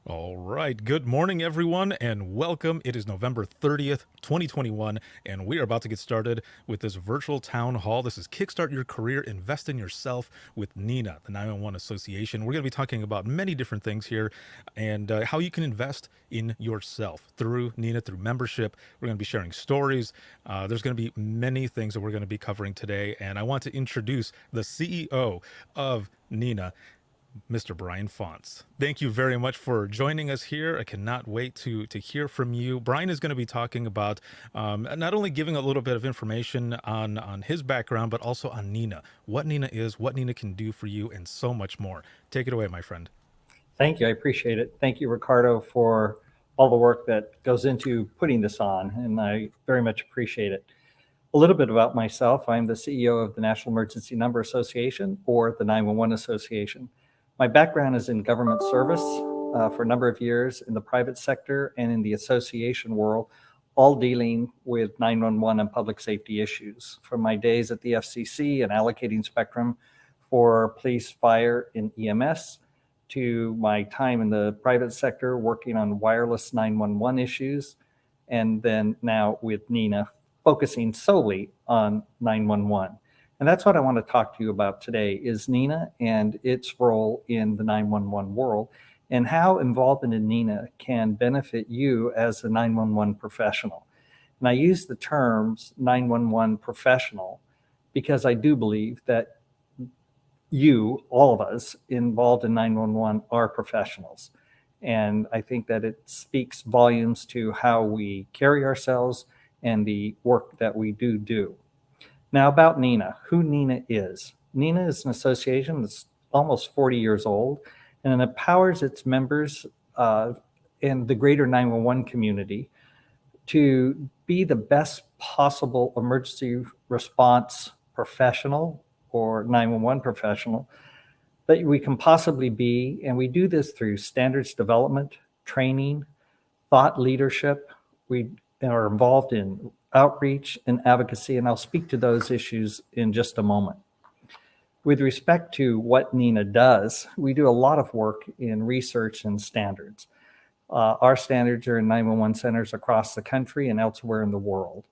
All right. Good morning, everyone, and welcome. It is November 30th, 2021, and we are about to get started with this virtual town hall. This is Kickstart Your Career, Invest in Yourself with NENA, the 911 Association. We're going to be talking about many different things here and how you can invest in yourself through NENA, through membership. We're going to be sharing stories. There's going to be many things that we're going to be covering today, and I want to introduce the CEO of NENA, Mr. Brian Fonts. Thank you very much for joining us here. I cannot wait to hear from you. Brian is going to be talking about not only giving a little bit of information on his background, but also on NENA, what NENA is, what NENA can do for you, and so much more. Take it away, my friend. Thank you. I appreciate it. Thank you, Ricardo, for all the work that goes into putting this on, and I very much appreciate it. A little bit about myself. I'm the CEO of the National Emergency Number Association, or the 911 Association. My background is in government service for a number of years in the private sector and in the association world, all dealing with 911 and public safety issues. From my days at the FCC and allocating spectrum for police, fire, and EMS, to my time in the private sector working on wireless 911 issues, and then now with NENA, focusing solely on 911. And that's what I want to talk to you about today is NENA and its role in the 911 world and how involvement in NENA can benefit you as a 911 professional. And I use the terms 911 professional because I do believe that you, all of us involved in 911 are professionals. And I think that it speaks volumes to how we carry ourselves and the work that we do. Now about NENA, who NENA is. NENA is an association that's almost 40 years old, and it empowers its members and the greater 911 community to be the best possible emergency response professional or 911 professional that we can possibly be. And we do this through standards development, training, thought leadership. We are involved in outreach and advocacy, and I'll speak to those issues in just a moment. With respect to what NENA does, we do a lot of work in research and standards. Our standards are in 911 centers across the country and elsewhere in the world.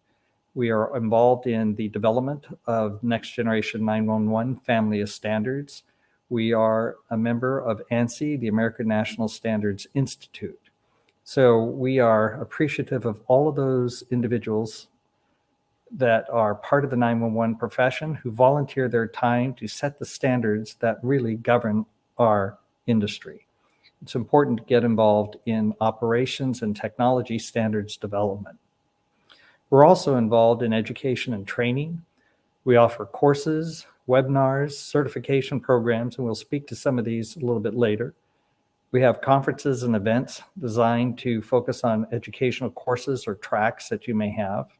We are involved in the development of next generation 911 family of standards. We are a member of ANSI, the American National Standards Institute. So we are appreciative of all of those individuals that are part of the 911 profession who volunteer their time to set the standards that really govern our industry. It's important to get involved in operations and technology standards development. We're also involved in education and training. We offer courses, webinars, certification programs, and we'll speak to some of these a little bit later. We have conferences and events designed to focus on educational courses or tracks that you may have.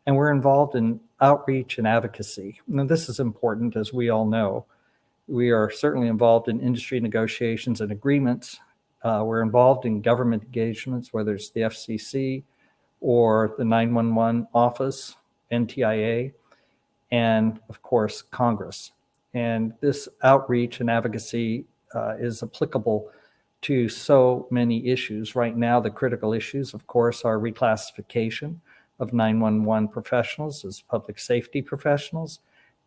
And we're involved in outreach and advocacy. Now, this is important, as we all know. We are certainly involved in industry negotiations and agreements. We're involved in government engagements, whether it's the FCC or the 911 office, NTIA, and of course, Congress. And this outreach and advocacy is applicable to so many issues. Right now, the critical issues, of course, are reclassification of 911 professionals as public safety professionals,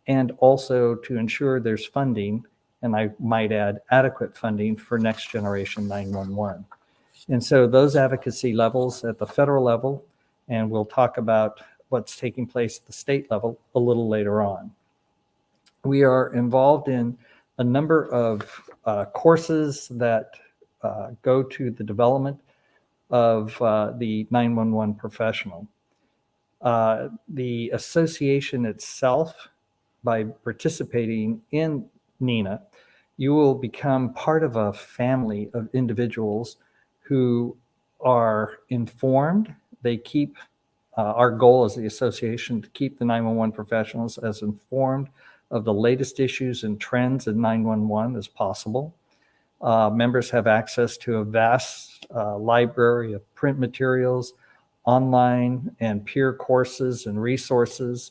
and also to ensure there's funding, and I might add adequate funding for next generation 911. And so those advocacy levels at the federal level, and we'll talk about what's taking place at the state level a little later on. We are involved in a number of courses that go to the development of the 911 professional. The association itself, by participating in NENA, you will become part of a family of individuals who are informed. They keep, our goal as the association to keep the 911 professionals as informed of the latest issues and trends in 911 as possible. Members have access to a vast library of print materials, online and peer courses and resources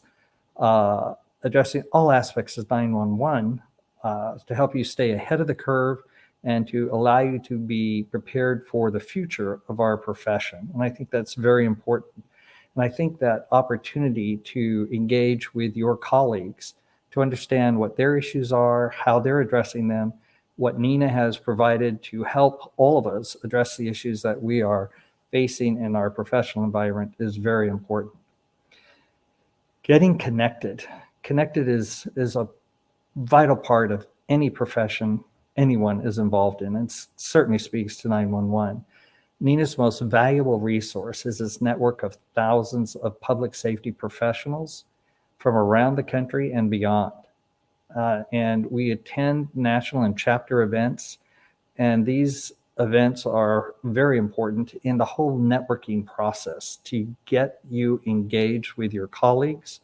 addressing all aspects of 911 to help you stay ahead of the curve and to allow you to be prepared for the future of our profession. And I think that's very important. And I think that opportunity to engage with your colleagues, to understand what their issues are, how they're addressing them, what NENA has provided to help all of us address the issues that we are facing in our professional environment is very important. Getting connected. Connected is a vital part of any profession anyone is involved in, and certainly speaks to 911. NENA's most valuable resource is its network of thousands of public safety professionals from around the country and beyond. And we attend national and chapter events, and these events are very important in the whole networking process to get you engaged with your colleagues,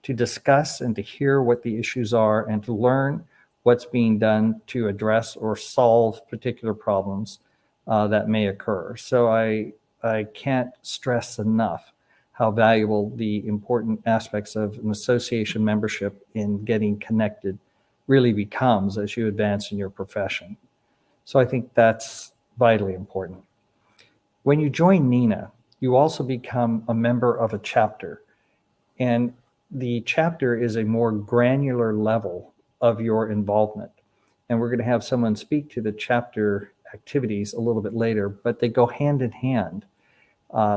to discuss and to hear what the issues are, and to learn what's being done to address or solve particular problems that may occur. So I can't stress enough how valuable the important aspects of an association membership in getting connected really becomes as you advance in your profession. So I think that's vitally important. When you join NENA, you also become a member of a chapter, and the chapter is a more granular level of your involvement. And we're going to have someone speak to the chapter activities a little bit later, but they go hand in hand.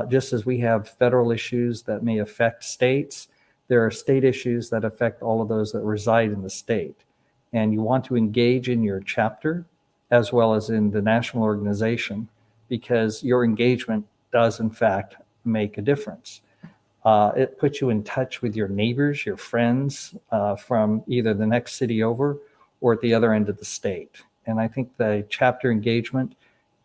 Just as we have federal issues that may affect states, there are state issues that affect all of those that reside in the state. And you want to engage in your chapter as well as in the national organization, because your engagement does in fact make a difference. It puts you in touch with your neighbors, your friends from either the next city over or at the other end of the state. And I think the chapter engagement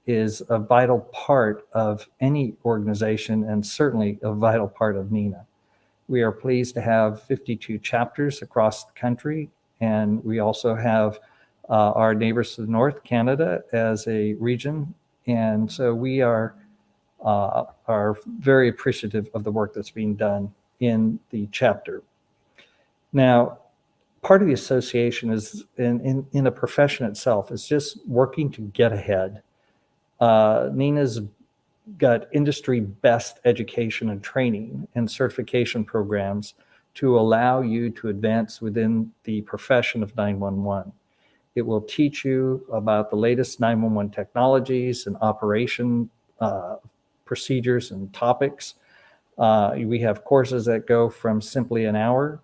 is a vital part of any organization, and certainly a vital part of NENA. We are pleased to have 52 chapters across the country, and we also have our neighbors to the north, Canada, as a region. And so we are very appreciative of the work that's being done in the chapter. Now, part of the association is in the profession itself is just working to get ahead. NENA's got industry best education and training and certification programs to allow you to advance within the profession of 911. It will teach you about the latest 911 technologies and operation procedures and topics. We have courses that go from simply an hour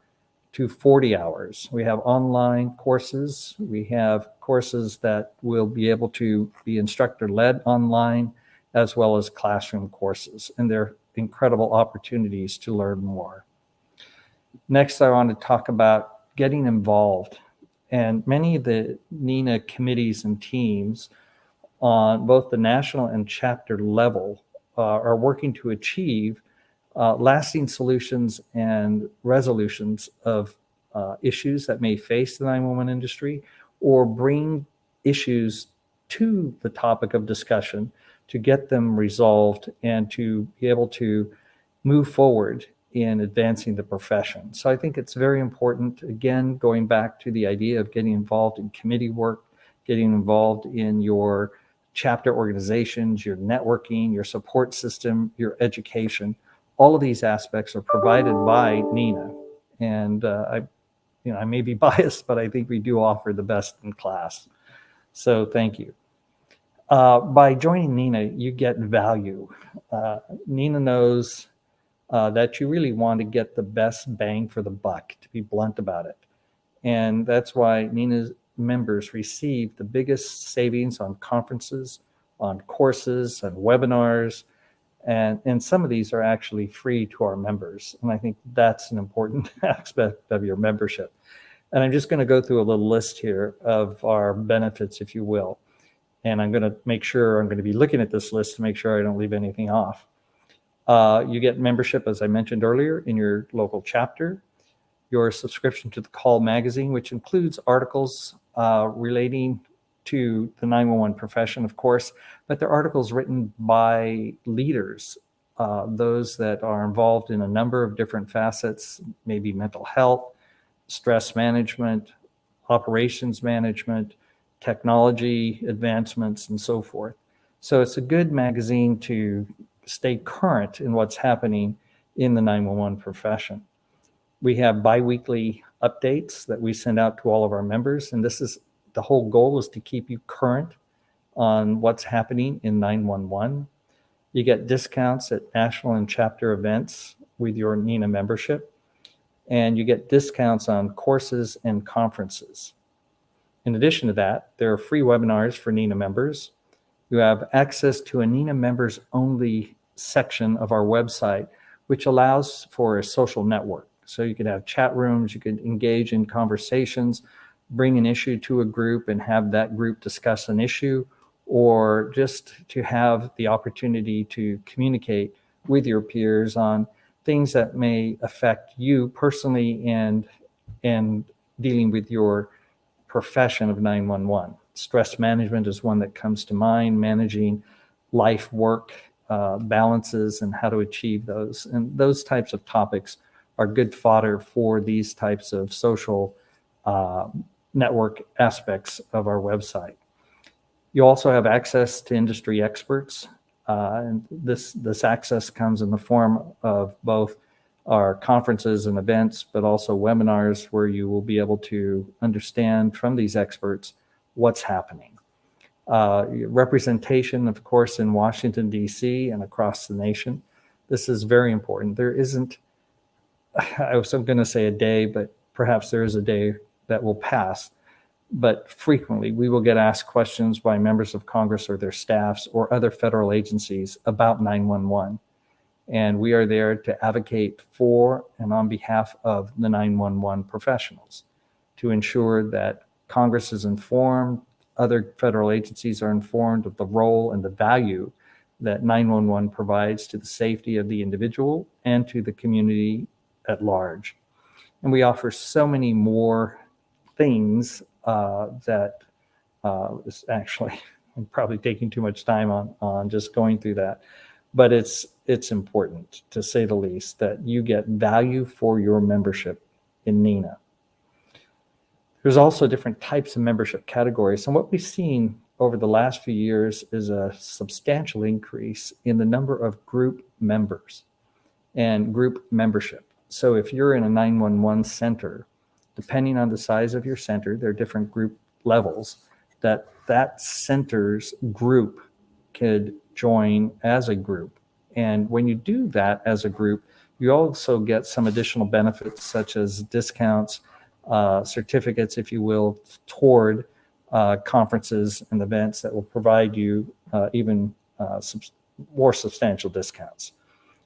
to 40 hours. We have online courses. We have courses that will be able to be instructor-led online, as well as classroom courses. And they're incredible opportunities to learn more. Next, I want to talk about getting involved. And many of the NENA committees and teams on both the national and chapter level are working to achieve lasting solutions and resolutions of issues that may face the 911 industry, or bring issues to the topic of discussion to get them resolved and to be able to move forward in advancing the profession. So I think it's very important, again, going back to the idea of getting involved in committee work, getting involved in your chapter organizations, your networking, your support system, your education. All of these aspects are provided by NENA. And I may be biased, but I think we do offer the best in class. So thank you. By joining NENA, you get value. NENA knows that you really want to get the best bang for the buck, to be blunt about it. And that's why NENA's members receive the biggest savings on conferences, on courses, and webinars. And some of these are actually free to our members. And I think that's an important aspect of your membership. And I'm just going to go through a little list here of our benefits, if you will. And I'm going to make sure I'm going to be looking at this list to make sure I don't leave anything off. You get membership, as I mentioned earlier, in your local chapter, your subscription to the Call magazine, which includes articles relating to the 911 profession, of course, but they're articles written by leaders, those that are involved in a number of different facets, maybe mental health, stress management, operations management, technology advancements, and so forth. So it's a good magazine to stay current in what's happening in the 911 profession. We have biweekly updates that we send out to all of our members, and the whole goal is to keep you current on what's happening in 911. You get discounts at national and chapter events with your NENA membership, and you get discounts on courses and conferences. In addition to that, there are free webinars for NENA members. You have access to a NENA members only section of our website, which allows for a social network. So you could have chat rooms, you could engage in conversations, bring an issue to a group and have that group discuss an issue, or just to have the opportunity to communicate with your peers on things that may affect you personally and dealing with your profession of 911. Stress management is one that comes to mind, managing life work balances and how to achieve those. And those types of topics are good fodder for these types of social network aspects of our website. You also have access to industry experts. And this access comes in the form of both our conferences and events, but also webinars where you will be able to understand from these experts what's happening. Representation, of course, in Washington, D.C. and across the nation. This is very important. There isn't, I was going to say a day, but perhaps there is a day that will pass. But frequently we will get asked questions by members of Congress or their staffs or other federal agencies about 911. And we are there to advocate for and on behalf of the 911 professionals to ensure that Congress is informed, other federal agencies are informed of the role and the value that 911 provides to the safety of the individual and to the community at large. And we offer so many more things that is actually, I'm probably taking too much time on just going through that. But it's important, to say the least, that you get value for your membership in NENA. There's also different types of membership categories. And what we've seen over the last few years is a substantial increase in the number of group members and group membership. So if you're in a 911 center, depending on the size of your center, there are different group levels that center's group could join as a group. And when you do that as a group, you also get some additional benefits such as discounts, certificates, if you will, toward conferences and events that will provide you even more substantial discounts.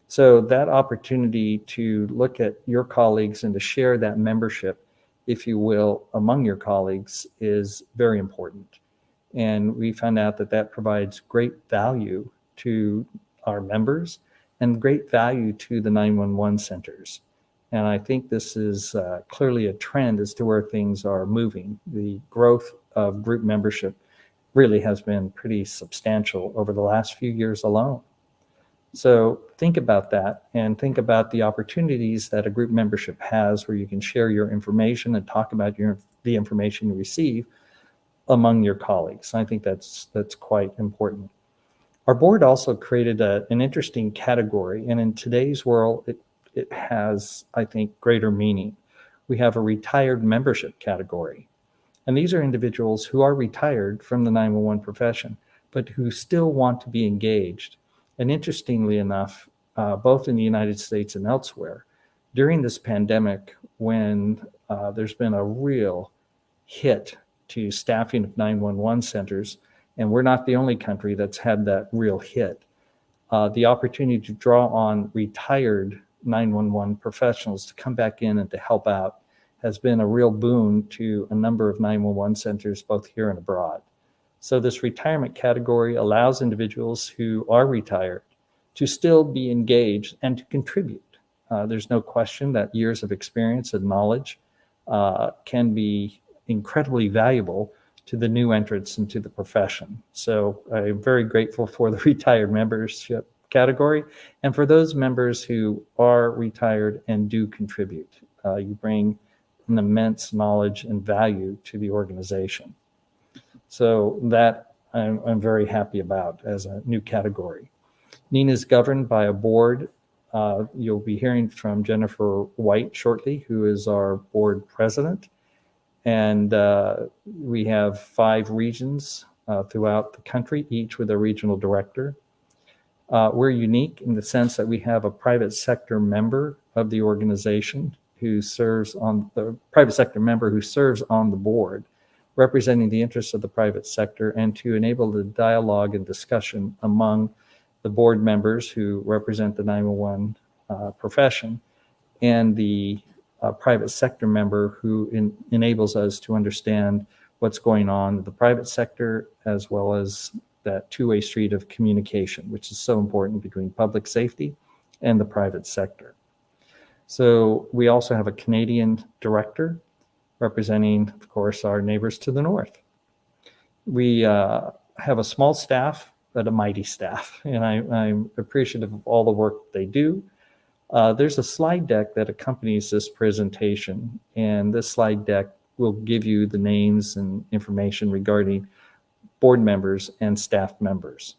So that opportunity to look at your colleagues and to share that membership, if you will, among your colleagues is very important. And we found out that that provides great value to our members and great value to the 911 centers. And I think this is clearly a trend as to where things are moving. The growth of group membership really has been pretty substantial over the last few years alone. So think about that and think about the opportunities that a group membership has where you can share your information and talk about the information you receive among your colleagues. I think that's quite important. Our board also created an interesting category, and in today's world, it has, I think, greater meaning. We have a retired membership category, and these are individuals who are retired from the 911 profession, but who still want to be engaged. And interestingly enough, both in the United States and elsewhere, during this pandemic, when there's been a real hit to staffing of 911 centers, and we're not the only country that's had that real hit, the opportunity to draw on retired 911 professionals to come back in and to help out has been a real boon to a number of 911 centers, both here and abroad. So this retirement category allows individuals who are retired to still be engaged and to contribute. There's no question that years of experience and knowledge can be incredibly valuable to the new entrants into the profession. So I'm very grateful for the retired membership category and for those members who are retired and do contribute. You bring an immense knowledge and value to the organization. So that I'm very happy about as a new category. NENA is governed by a board. You'll be hearing from Jennifer White shortly, who is our board president. And we have 5 regions throughout the country, each with a regional director. We're unique in the sense that we have a private sector member of the organization who serves on the private sector member who serves on the board, representing the interests of the private sector and to enable the dialogue and discussion among the board members who represent the 911 profession and the private sector member who enables us to understand what's going on in the private sector, as well as that two-way street of communication, which is so important between public safety and the private sector. So we also have a Canadian director representing, of course, our neighbors to the north. We have a small staff, but a mighty staff, and I'm appreciative of all the work they do. There's a slide deck that accompanies this presentation, and this slide deck will give you the names and information regarding board members and staff members.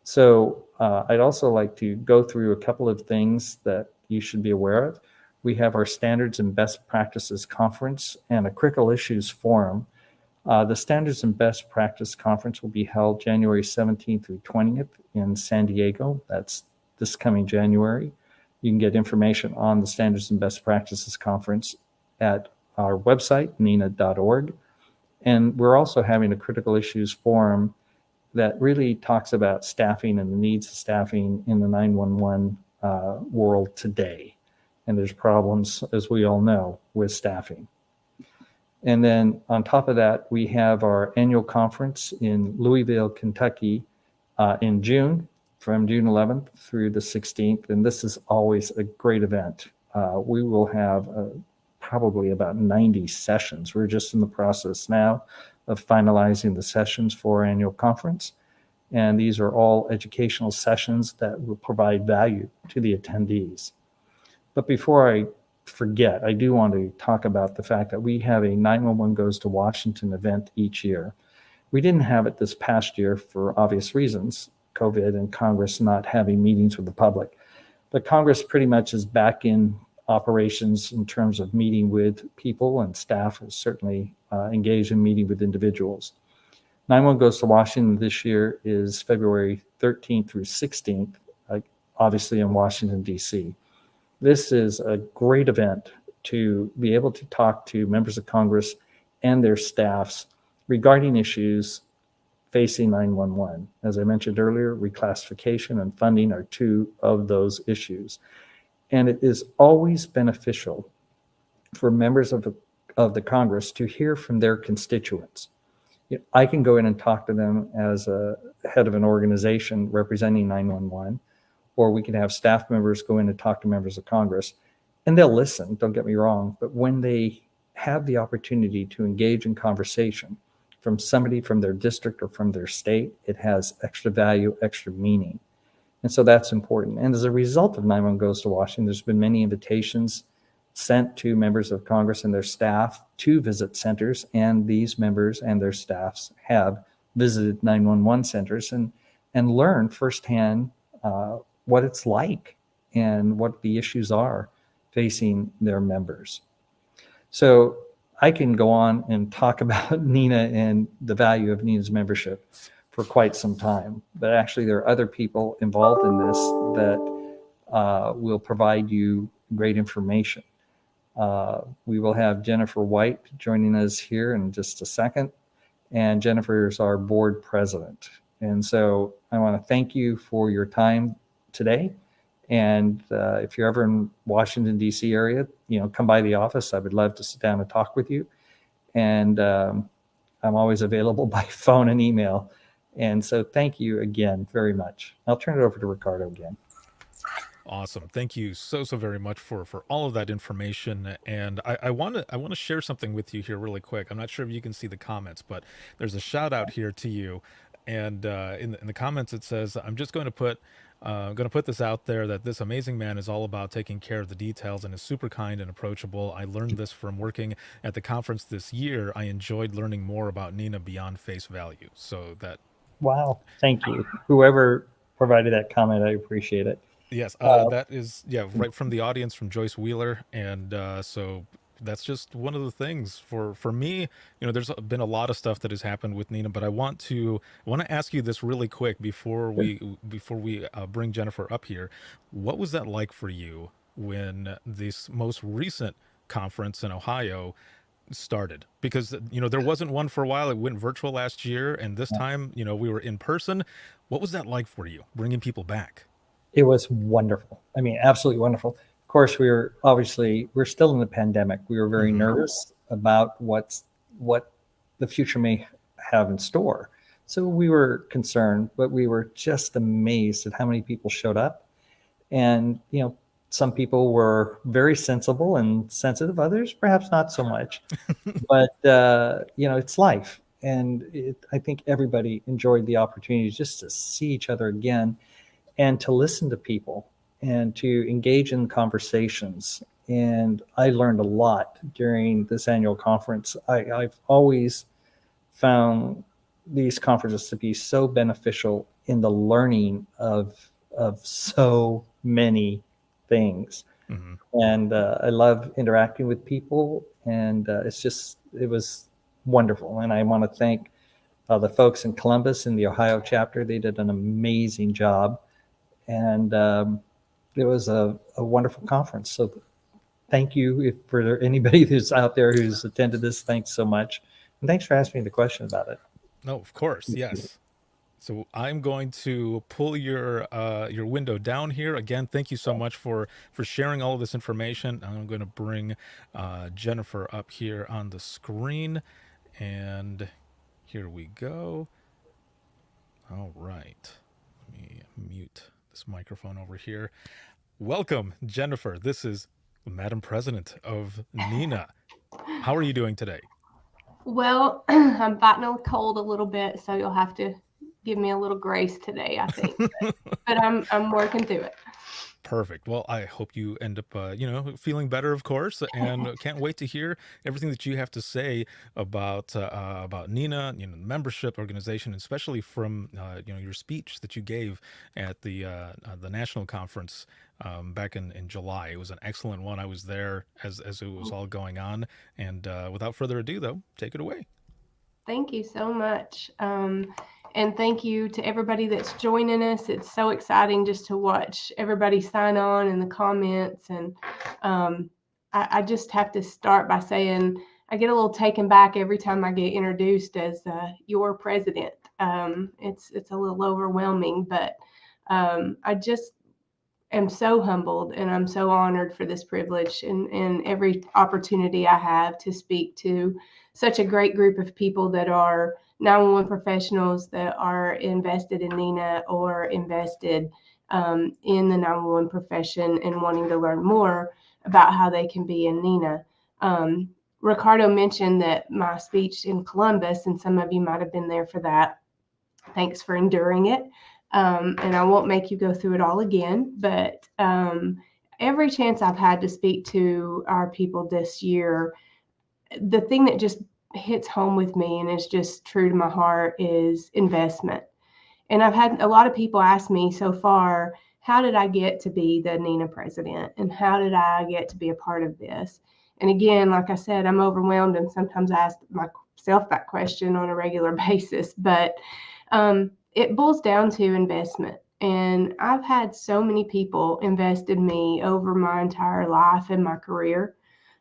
So I'd also like to go through a couple of things that you should be aware of. We have our Standards and Best Practices Conference and a Critical Issues Forum. The Standards and Best Practice Conference will be held January 17th through 20th in San Diego. That's this coming January. You can get information on the Standards and Best Practices Conference at our website, nena.org. And we're also having a Critical Issues Forum that really talks about staffing and the needs of staffing in the 911 world today. And there's problems, as we all know, with staffing. And then on top of that, we have our annual conference in Louisville, Kentucky in June, from June 11th through the 16th. And this is always a great event. We will have probably about 90 sessions. We're just in the process now of finalizing the sessions for our annual conference. And these are all educational sessions that will provide value to the attendees. But before I forget, I do want to talk about the fact that we have a 911 Goes to Washington event each year. We didn't have it this past year for obvious reasons, COVID and Congress not having meetings with the public. But Congress pretty much is back in operations in terms of meeting with people, and staff is certainly engaged in meeting with individuals. 911 Goes to Washington this year is February 13th through 16th, obviously in Washington, D.C. This is a great event to be able to talk to members of Congress and their staffs regarding issues facing 911. As I mentioned earlier, reclassification and funding are 2 of those issues. And it is always beneficial for members of the Congress to hear from their constituents. I can go in and talk to them as a head of an organization representing 911, or we can have staff members go in and talk to members of Congress, and they'll listen, don't get me wrong, but when they have the opportunity to engage in conversation from somebody from their district or from their state, it has extra value, extra meaning. And so that's important. And as a result of 911 Goes to Washington, there's been many invitations sent to members of Congress and their staff to visit centers, and these members and their staffs have visited 911 centers and learned firsthand what it's like and what the issues are facing their members. So I can go on and talk about NENA and the value of NENA's membership for quite some time, but actually there are other people involved in this that will provide you great information. We will have Jennifer White joining us here in just a second, and Jennifer is our board president. And so I want to thank you for your time today. And if you're ever in Washington, D.C. area, come by the office. I would love to sit down and talk with you. And I'm always available by phone and email. And so thank you again very much. I'll turn it over to Ricardo again. Awesome. Thank you so very much for all of that information. And I want to share something with you here really quick. I'm not sure if you can see the comments, but there's a shout out here to you. And in the comments it says, I'm just going to put I'm going to put this out there that this amazing man is all about taking care of the details and is super kind and approachable. I learned this from working at the conference this year. I enjoyed learning more about NENA beyond face value. So that, Wow. Thank you. Whoever provided that comment, I appreciate it. yes, Uh, that is, yeah, right from the audience from Joyce Wheeler. And so that's just one of the things for me. There's been a lot of stuff that has happened with NENA, but I want to ask you this really quick before we bring Jennifer up here. What was that like for you when this most recent conference in Ohio started? Because there wasn't one for a while. It went virtual last year, and this time we were in person. What was that like for you, bringing people back? it was wonderful. I mean, absolutely wonderful. Of course, we're still in the pandemic. We were very Mm-hmm. nervous about what the future may have in store. So we were concerned, but we were just amazed at how many people showed up. And, some people were very sensible and sensitive, others perhaps not so much. But, it's life. And I think everybody enjoyed the opportunity just to see each other again and to listen to people and to engage in conversations. And I learned a lot during this annual conference. I've always found these conferences to be so beneficial in the learning of so many things. Mm-hmm. And I love interacting with people, and it was wonderful. And I want to thank the folks in Columbus in the Ohio chapter. They did an amazing job, and it was a wonderful conference. So thank you for anybody who's out there who's attended this. Thanks so much, and thanks for asking me the question about it. No, of course, yes. So I'm going to pull your window down here again. Thank you so much for sharing all of this information. I'm going to bring Jennifer up here on the screen, and here we go. All right, let me mute this microphone over here. Welcome, Jennifer. This is Madam President of NENA. How are you doing today? Well, I'm fighting a cold a little bit, so you'll have to give me a little grace today, I think. But I'm working through it. Perfect. Well, I hope you end up, feeling better, of course, and can't wait to hear everything that you have to say about NENA, the membership organization, especially from your speech that you gave at the national conference back in July. It was an excellent one. I was there as it was all going on, and without further ado, though, take it away. Thank you so much. And thank you to everybody that's joining us. It's so exciting just to watch everybody sign on in the comments. And I just have to start by saying I get a little taken back every time I get introduced as your president. It's a little overwhelming, but I just am so humbled and I'm so honored for this privilege and every opportunity I have to speak to such a great group of people that are 911 professionals that are invested in NENA or invested in the 911 profession and wanting to learn more about how they can be in NENA. Ricardo mentioned that my speech in Columbus, and some of you might have been there for that. Thanks for enduring it. And I won't make you go through it all again, but every chance I've had to speak to our people this year, the thing that just hits home with me and is just true to my heart is investment. And I've had a lot of people ask me so far, how did I get to be the NENA president? And how did I get to be a part of this? And again, like I said, I'm overwhelmed and sometimes I ask myself that question on a regular basis. But it boils down to investment. And I've had so many people invest in me over my entire life and my career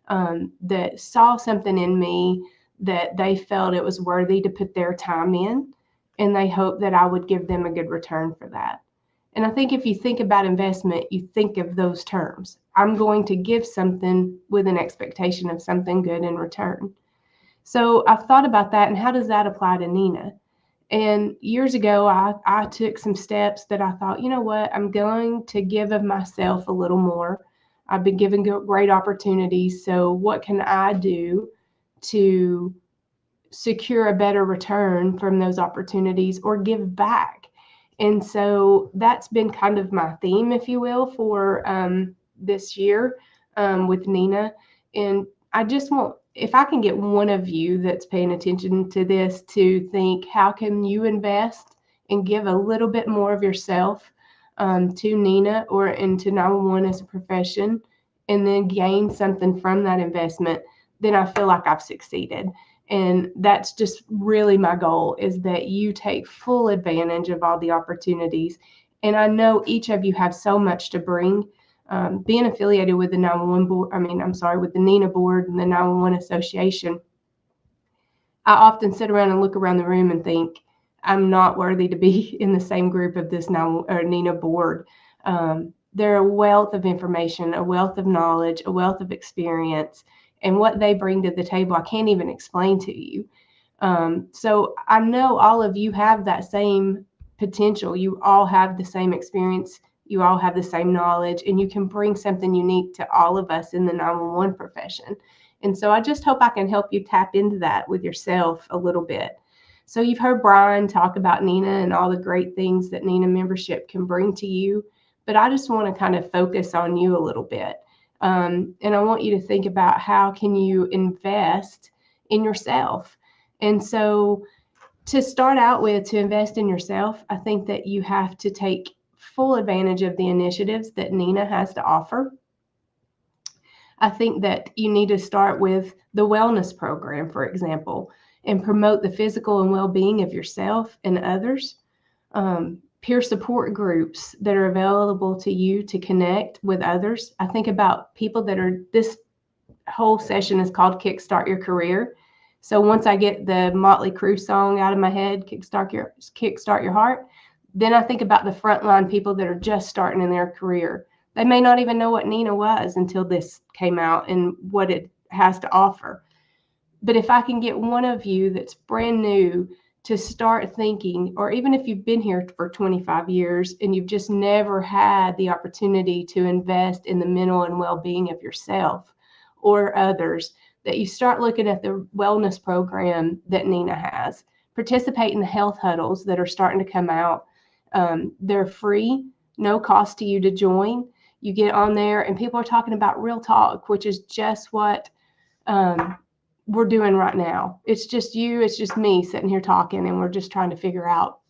that saw something in me that they felt it was worthy to put their time in. And they hoped that I would give them a good return for that. And I think if you think about investment, you think of those terms. I'm going to give something with an expectation of something good in return. So I've thought about that and how does that apply to NENA? And years ago, I took some steps that I thought, you know what, I'm going to give of myself a little more. I've been given great opportunities. So what can I do to secure a better return from those opportunities or give back? And so that's been kind of my theme, if you will, for this year with NENA. And I just want, if I can get one of you that's paying attention to this to think, how can you invest and give a little bit more of yourself to NENA or into 911 as a profession, and then gain something from that investment, then I feel like I've succeeded. And that's just really my goal, is that you take full advantage of all the opportunities. And I know each of you have so much to bring. Being affiliated with the 911 board, with the NENA board and the 911 association, I often sit around and look around the room and think, I'm not worthy to be in the same group of this NENA board. They're a wealth of information, a wealth of knowledge, a wealth of experience, and what they bring to the table, I can't even explain to you. So I know all of you have that same potential. You all have the same experience. You all have the same knowledge, and you can bring something unique to all of us in the 911 profession. And so I just hope I can help you tap into that with yourself a little bit. So you've heard Brian talk about NENA and all the great things that NENA membership can bring to you, but I just want to kind of focus on you a little bit. And I want you to think about, how can you invest in yourself? And so to start out with, to invest in yourself, I think that you have to take full advantage of the initiatives that NENA has to offer. I think that you need to start with the wellness program, for example, and promote the physical and well-being of yourself and others. Peer support groups that are available to you to connect with others. I think about people that are, this whole session is called Kickstart Your Career. So once I get the Motley Crue song out of my head, Kickstart Your Heart, then I think about the frontline people that are just starting in their career. They may not even know what NENA was until this came out and what it has to offer. But if I can get one of you that's brand new to start thinking, or even if you've been here for 25 years and you've just never had the opportunity to invest in the mental and well-being of yourself or others, that you start looking at the wellness program that NENA has. Participate in the health huddles that are starting to come out. They're free, no cost to you to join. You get on there and people are talking about real talk, which is just what we're doing right now. It's just you, it's just me sitting here talking, and we're just trying to figure out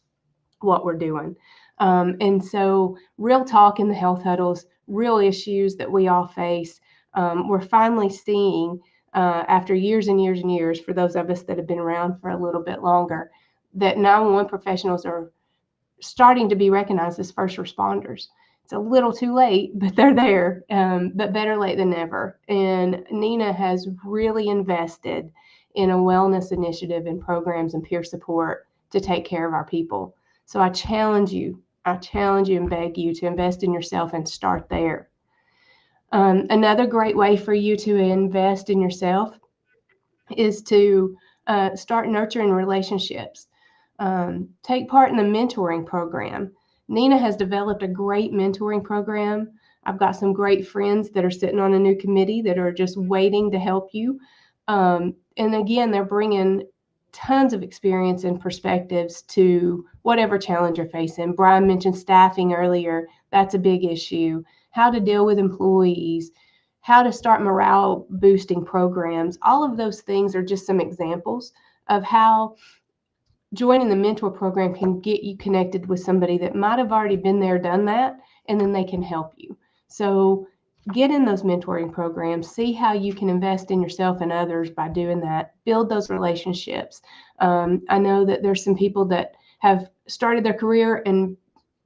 what we're doing. And so real talk in the health huddles, real issues that we all face. We're finally seeing, after years and years and years, for those of us that have been around for a little bit longer, that 911 professionals are starting to be recognized as first responders. It's a little too late, but they're there, but better late than never. And NENA has really invested in a wellness initiative and programs and peer support to take care of our people. So I challenge you and beg you to invest in yourself and start there. Another great way for you to invest in yourself is to start nurturing relationships. Take part in the mentoring program. NENA has developed a great mentoring program. I've got some great friends that are sitting on a new committee that are just waiting to help you. And again, they're bringing tons of experience and perspectives to whatever challenge you're facing. Brian mentioned staffing earlier. That's a big issue. How to deal with employees, how to start morale boosting programs. All of those things are just some examples of how joining the mentor program can get you connected with somebody that might have already been there, done that, and then they can help you. So get in those mentoring programs, see how you can invest in yourself and others by doing that, build those relationships. I know that there's some people that have started their career and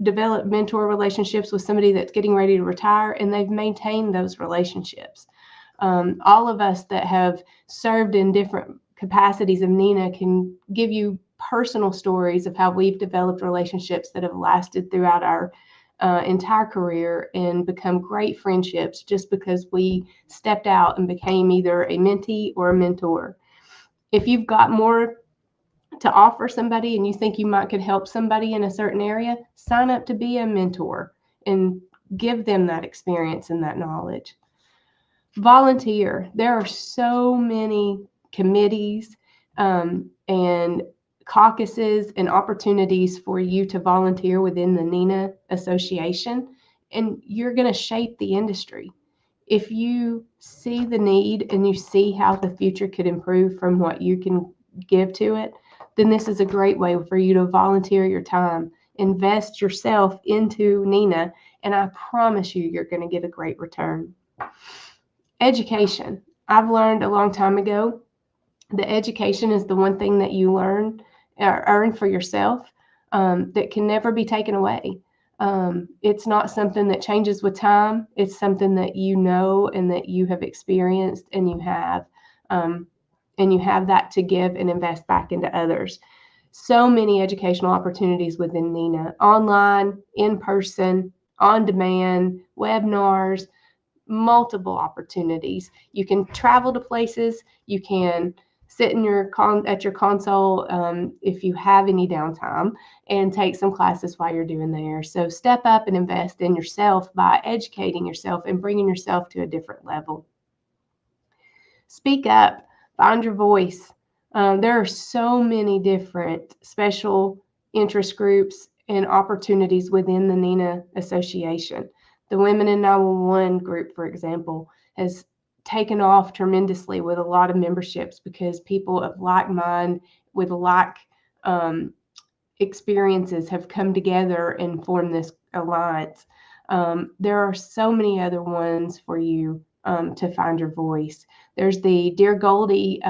developed mentor relationships with somebody that's getting ready to retire, and they've maintained those relationships. All of us that have served in different capacities of NENA can give you personal stories of how we've developed relationships that have lasted throughout our entire career and become great friendships just because we stepped out and became either a mentee or a mentor. If you've got more to offer somebody and you think you might could help somebody in a certain area, sign up to be a mentor and give them that experience and that knowledge. Volunteer. There are so many committees and caucuses and opportunities for you to volunteer within the NENA association, and you're going to shape the industry. If you see the need and you see how the future could improve from what you can give to it, then this is a great way for you to volunteer your time, invest yourself into NENA, and I promise you, you're going to get a great return. Education. I've learned a long time ago that education is the one thing that you learn or earn for yourself that can never be taken away. It's not something that changes with time. It's something that you know and that you have experienced, and you have that to give and invest back into others. So many educational opportunities within NENA, online, in person, on demand, webinars, multiple opportunities. You can travel to places. You can sit in at your console if you have any downtime and take some classes while you're doing there. So step up and invest in yourself by educating yourself and bringing yourself to a different level. Speak up, find your voice. There are so many different special interest groups and opportunities within the NENA Association. The Women in 911 group, for example, has taken off tremendously with a lot of memberships because people of like mind with like experiences have come together and formed this alliance. There are so many other ones for you to find your voice. There's the Dear Goldie,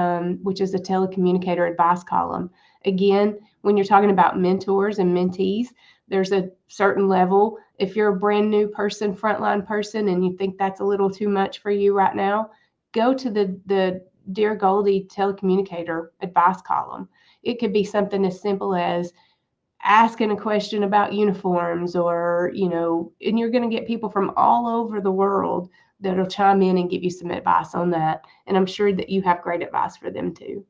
which is a telecommunicator advice column. Again, when you're talking about mentors and mentees, there's a certain level. If you're a brand new person, frontline person, and you think that's a little too much for you right now, go to the Dear Goldie telecommunicator advice column. It could be something as simple as asking a question about uniforms, or, and you're going to get people from all over the world that'll chime in and give you some advice on that. And I'm sure that you have great advice for them too.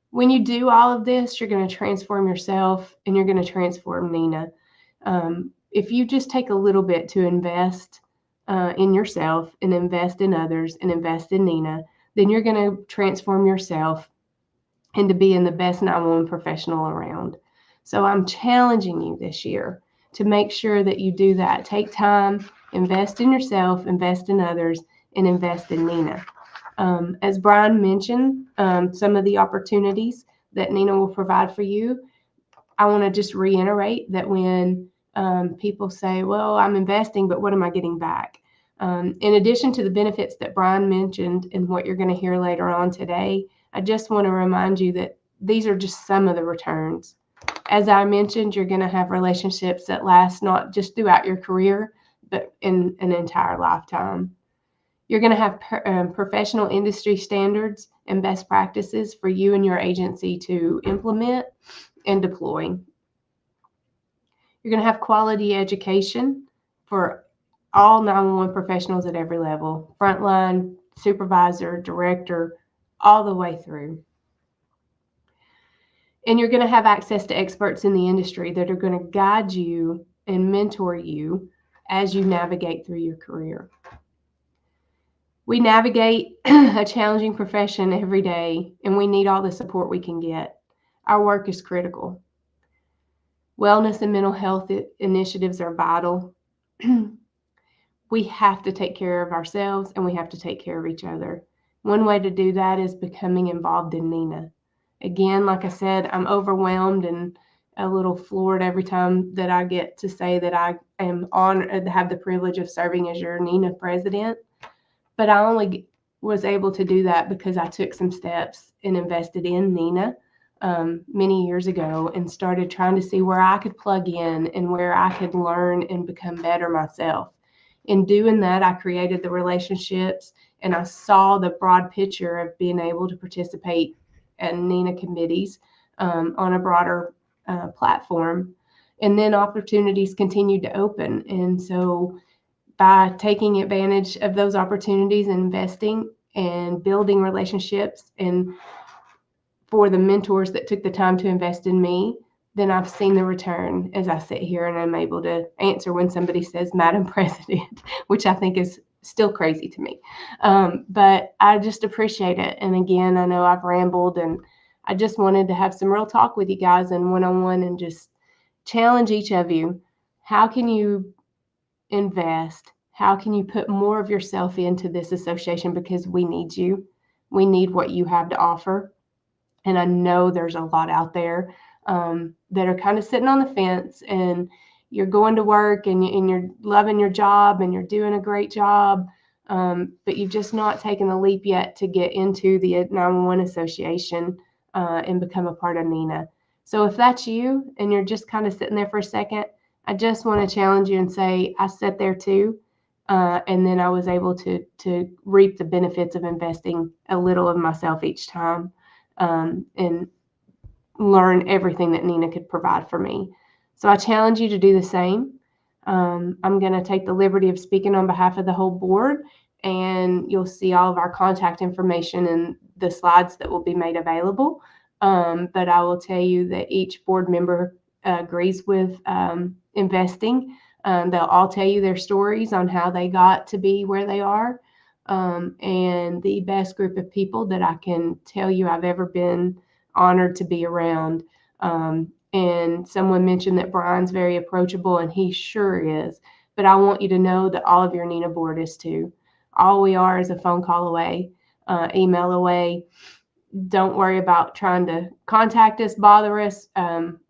When you do all of this, you're going to transform yourself and you're going to transform NENA. If you just take a little bit to invest in yourself and invest in others and invest in NENA, then you're going to transform yourself into being the best 911 professional around. So I'm challenging you this year to make sure that you do that. Take time, invest in yourself, invest in others, and invest in NENA. As Brian mentioned, some of the opportunities that NENA will provide for you, I want to just reiterate that when people say, well, I'm investing, but what am I getting back? In addition to the benefits that Brian mentioned and what you're going to hear later on today, I just want to remind you that these are just some of the returns. As I mentioned, you're going to have relationships that last not just throughout your career, but in an entire lifetime. You're going to have professional industry standards and best practices for you and your agency to implement and deploy. You're going to have quality education for all 911 professionals at every level, frontline, supervisor, director, all the way through. And you're going to have access to experts in the industry that are going to guide you and mentor you as you navigate through your career. We navigate a challenging profession every day, and we need all the support we can get. Our work is critical. Wellness and mental health initiatives are vital. We have to take care of ourselves, and we have to take care of each other. One way to do that is becoming involved in NENA. Again, like I said, I'm overwhelmed and a little floored every time that I get to say that I am honored to have the privilege of serving as your NENA president. But I only was able to do that because I took some steps and invested in NENA many years ago and started trying to see where I could plug in and where I could learn and become better myself. In doing that, I created the relationships and I saw the broad picture of being able to participate at NENA committees on a broader platform. And then opportunities continued to open. And so by taking advantage of those opportunities and investing and building relationships, and for the mentors that took the time to invest in me, then I've seen the return as I sit here and I'm able to answer when somebody says Madam President, which I think is still crazy to me. But I just appreciate it. And again, I know I've rambled and I just wanted to have some real talk with you guys and one-on-one and just challenge each of you. How can you invest? How can you put more of yourself into this association? Because we need you. We need what you have to offer. And I know there's a lot out there that are kind of sitting on the fence, and you're going to work and you're loving your job and you're doing a great job, but you've just not taken the leap yet to get into the 911 Association and become a part of NENA. So if that's you and you're just kind of sitting there for a second, I just want to challenge you and say, I sat there too. And then I was able to reap the benefits of investing a little of myself each time and learn everything that NENA could provide for me. So I challenge you to do the same. I'm going to take the liberty of speaking on behalf of the whole board, and you'll see all of our contact information in the slides that will be made available. But I will tell you that each board member agrees with investing. They'll all tell you their stories on how they got to be where they are. And the best group of people that I can tell you I've ever been honored to be around. And someone mentioned that Brian's very approachable, and he sure is. But I want you to know that all of your NENA board is too. All we are is a phone call away, email away. Don't worry about trying to contact us, bother us.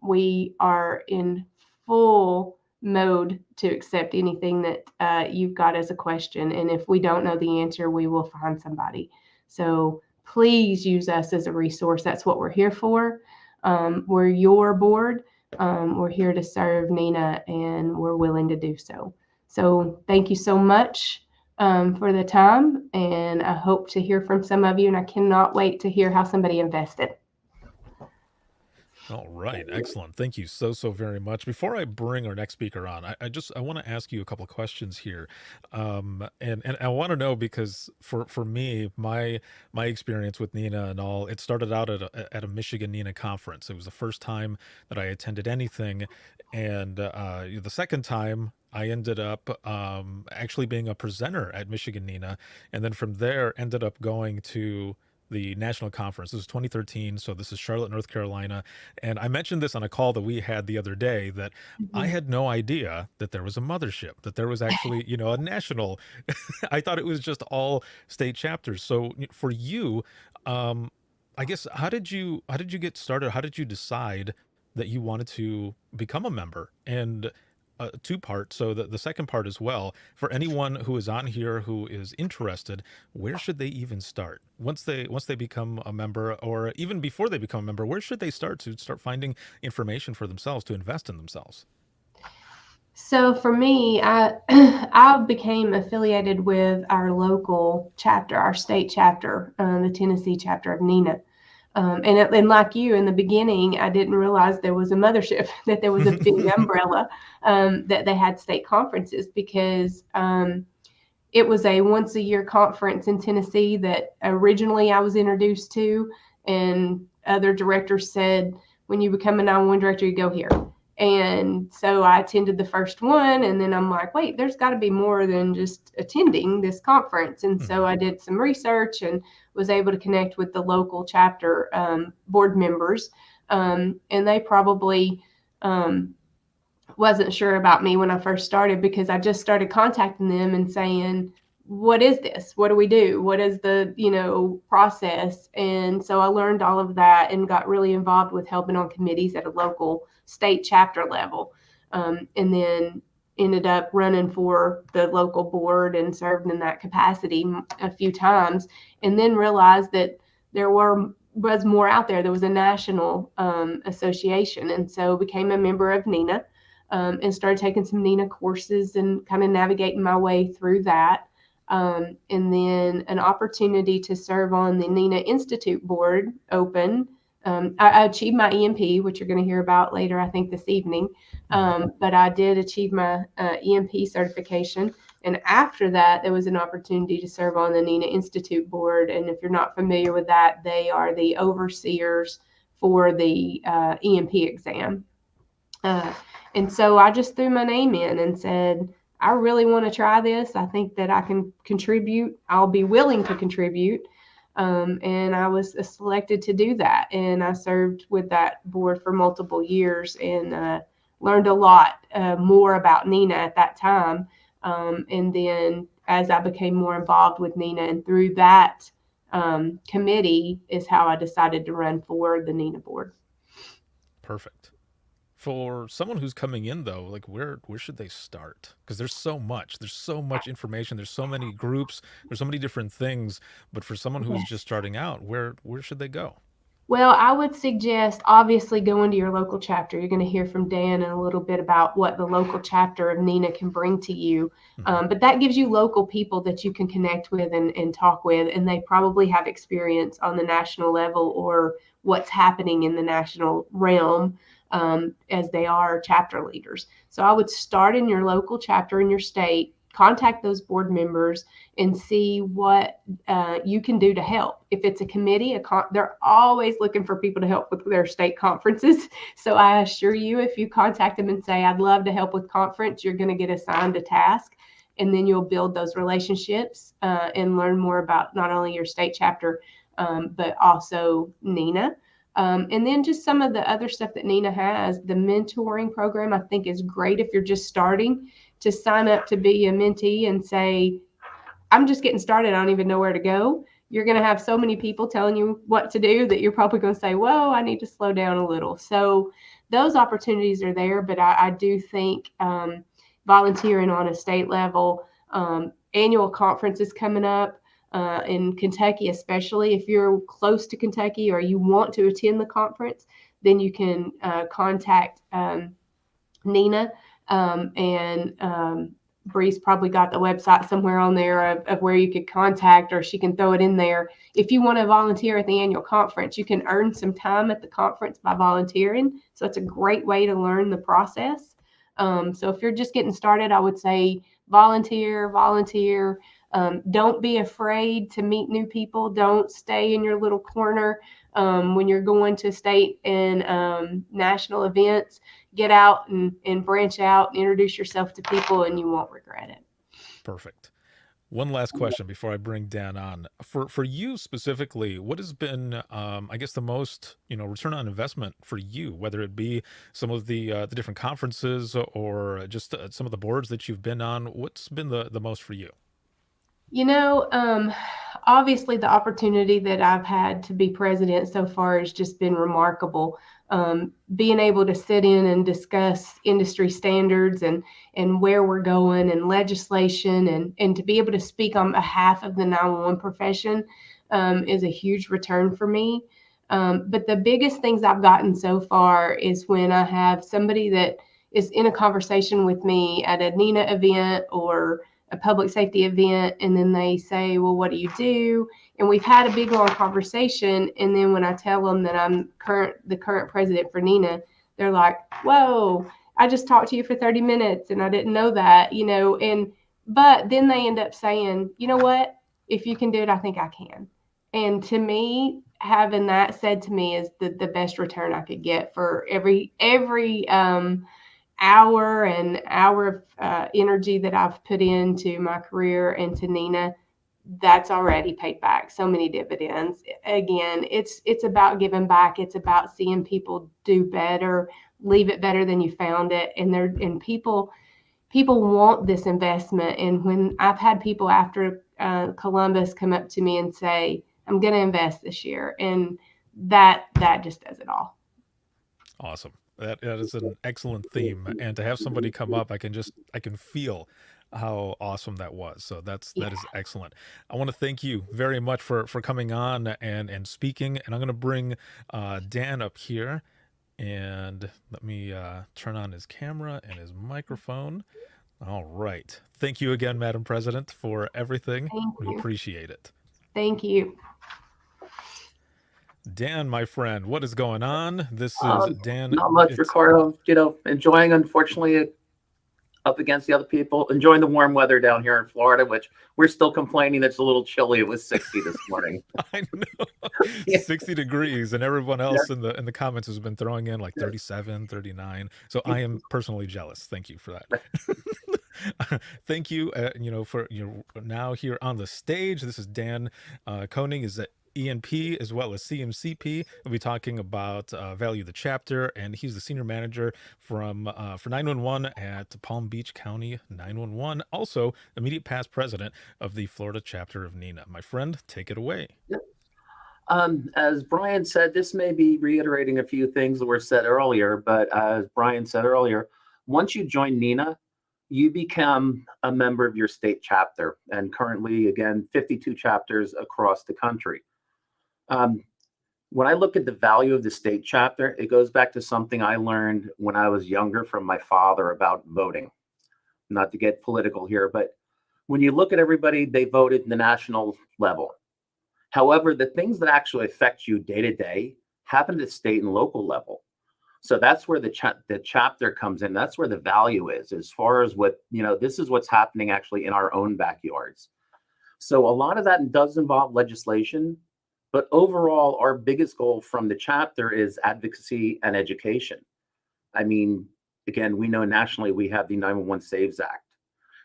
We are in full mode to accept anything that you've got as a question. And if we don't know the answer, we will find somebody. So please use us as a resource. That's what we're here for. We're your board. We're here to serve NENA, and we're willing to do so. So thank you so much for the time, and I hope to hear from some of you, and I cannot wait to hear how somebody invested. All right, excellent. Thank you so very much. Before I bring our next speaker on, I want to ask you a couple of questions here, and I want to know, because for me, my experience with NENA and all, it started out at a Michigan NENA conference. It was the first time that I attended anything, and the second time I ended up actually being a presenter at Michigan NENA, and then from there ended up going to the national conference. This was 2013, so this is Charlotte, North Carolina. And I mentioned this on a call that we had the other day, that I had no idea that there was a mothership, that there was actually, a national. I thought it was just all state chapters. So for you, I guess, how did you get started? How did you decide that you wanted to become a member? And two parts. So the second part as well, for anyone who is on here who is interested, where should they even start once they become a member, or even before they become a member? Where should they start to start finding information for themselves to invest in themselves? So for me, I became affiliated with our local chapter, our state chapter, the Tennessee chapter of NENA. And like you, in the beginning, I didn't realize there was a mothership, that there was a big umbrella, that they had state conferences, because it was a once a year conference in Tennessee that originally I was introduced to, and other directors said, when you become a 911 director, you go here. And so I attended the first one, and then I'm like, wait, there's got to be more than just attending this conference. And so I did some research and was able to connect with the local chapter board members. And they probably wasn't sure about me when I first started, because I just started contacting them and saying, what is this? What do we do? What is the, process? And so I learned all of that and got really involved with helping on committees at a local state chapter level. And then ended up running for the local board and served in that capacity a few times, and then realized that there was more out there. There was a national association, and so became a member of NENA and started taking some NENA courses and kind of navigating my way through that. And then an opportunity to serve on the NENA Institute board opened. I achieved my EMP, which you're going to hear about later, I think this evening. But I did achieve my EMP certification. And after that, there was an opportunity to serve on the NENA Institute board. And if you're not familiar with that, they are the overseers for the EMP exam. And so I just threw my name in and said, I really want to try this. I think that I can contribute. I'll be willing to contribute. And I was selected to do that. And I served with that board for multiple years and learned a lot more about NENA at that time. And then as I became more involved with NENA and through that committee is how I decided to run for the NENA board. Perfect. For someone who's coming in though, like where should they start? Because there's so much information, there's so many groups, there's so many different things. But for someone who's just starting out, where should they go? Well, I would suggest obviously going to your local chapter. You're going to hear from Dan in a little bit about what the local chapter of NENA can bring to you. But that gives you local people that you can connect with and talk with, and they probably have experience on the national level or what's happening in the national realm as they are chapter leaders. So I would start in your local chapter in your state, contact those board members and see what you can do to help. If it's a committee, they're always looking for people to help with their state conferences. So I assure you, if you contact them and say, I'd love to help with conference, you're going to get assigned a task. And then you'll build those relationships and learn more about not only your state chapter, but also NENA. And then just some of the other stuff that NENA has. The mentoring program, I think, is great if you're just starting to sign up to be a mentee and say, I'm just getting started. I don't even know where to go. You're going to have so many people telling you what to do that you're probably going to say, whoa, I need to slow down a little. So those opportunities are there. But I do think volunteering on a state level, annual conference is coming up in Kentucky, especially if you're close to Kentucky or you want to attend the conference, then you can contact NENA and Bree's probably got the website somewhere on there of where you could contact, or she can throw it in there. If you want to volunteer at the annual conference, you can earn some time at the conference by volunteering. So it's a great way to learn the process. So if you're just getting started, I would say volunteer. Don't be afraid to meet new people. Don't stay in your little corner when you're going to state and national events. Get out and branch out and introduce yourself to people, and you won't regret it. Perfect. One last question before I bring Dan on. For you specifically, what has been, I guess, the most return on investment for you, whether it be some of the different conferences or just some of the boards that you've been on? What's been the most for you? Obviously the opportunity that I've had to be president so far has just been remarkable. Being able to sit in and discuss industry standards and where we're going and legislation and to be able to speak on behalf of the 911 profession is a huge return for me. But the biggest things I've gotten so far is when I have somebody that is in a conversation with me at a NENA event or a public safety event, and then they say, well, what do you do? And we've had a big long conversation, and then when I tell them that I'm the current president for NENA, they're like, whoa, I just talked to you for 30 minutes and I didn't know that, but then they end up saying, you know what, if you can do it, I think I can. And to me, having that said to me is the best return I could get for every hour of energy that I've put into my career and to NENA. That's already paid back so many dividends. Again, it's about giving back. It's about seeing people do better, leave it better than you found it. And people want this investment. And when I've had people after Columbus come up to me and say, I'm going to invest this year, and that just does it all. Awesome. That is an excellent theme, and to have somebody come up, I can feel how awesome that was. So that is excellent. I want to thank you very much for coming on and speaking. And I'm going to bring Dan up here, and let me turn on his camera and his microphone. All right. Thank you again, Madam President, for everything. We appreciate it. Thank you. Dan, my friend, what is going on? This is Dan. Not much, Ricardo. Enjoying, unfortunately, up against the other people. Enjoying the warm weather down here in Florida, which we're still complaining it's a little chilly. It was 60 this morning. I know. 60 degrees, and everyone else in the comments has been throwing in like 37, 39. So I am personally jealous. Thank you for that. Thank you, for now here on the stage. This is Dan Koenig, is ENP as well as CMCP. We'll be talking about Value the Chapter, and he's the senior manager for 911 at Palm Beach County 911. Also, immediate past president of the Florida chapter of NENA. My friend, take it away. Yep. As Brian said, this may be reiterating a few things that were said earlier, but as Brian said earlier, once you join NENA, you become a member of your state chapter, and currently, again, 52 chapters across the country. When I look at the value of the state chapter, it goes back to something I learned when I was younger from my father about voting. Not to get political here, but when you look at everybody, they voted in the national level. However, the things that actually affect you day to day happen at the state and local level. So that's where the chapter comes in. That's where the value is, as far as what, this is what's happening actually in our own backyards. So a lot of that does involve legislation, but overall, our biggest goal from the chapter is advocacy and education. I mean, again, we know nationally we have the 911 Saves Act.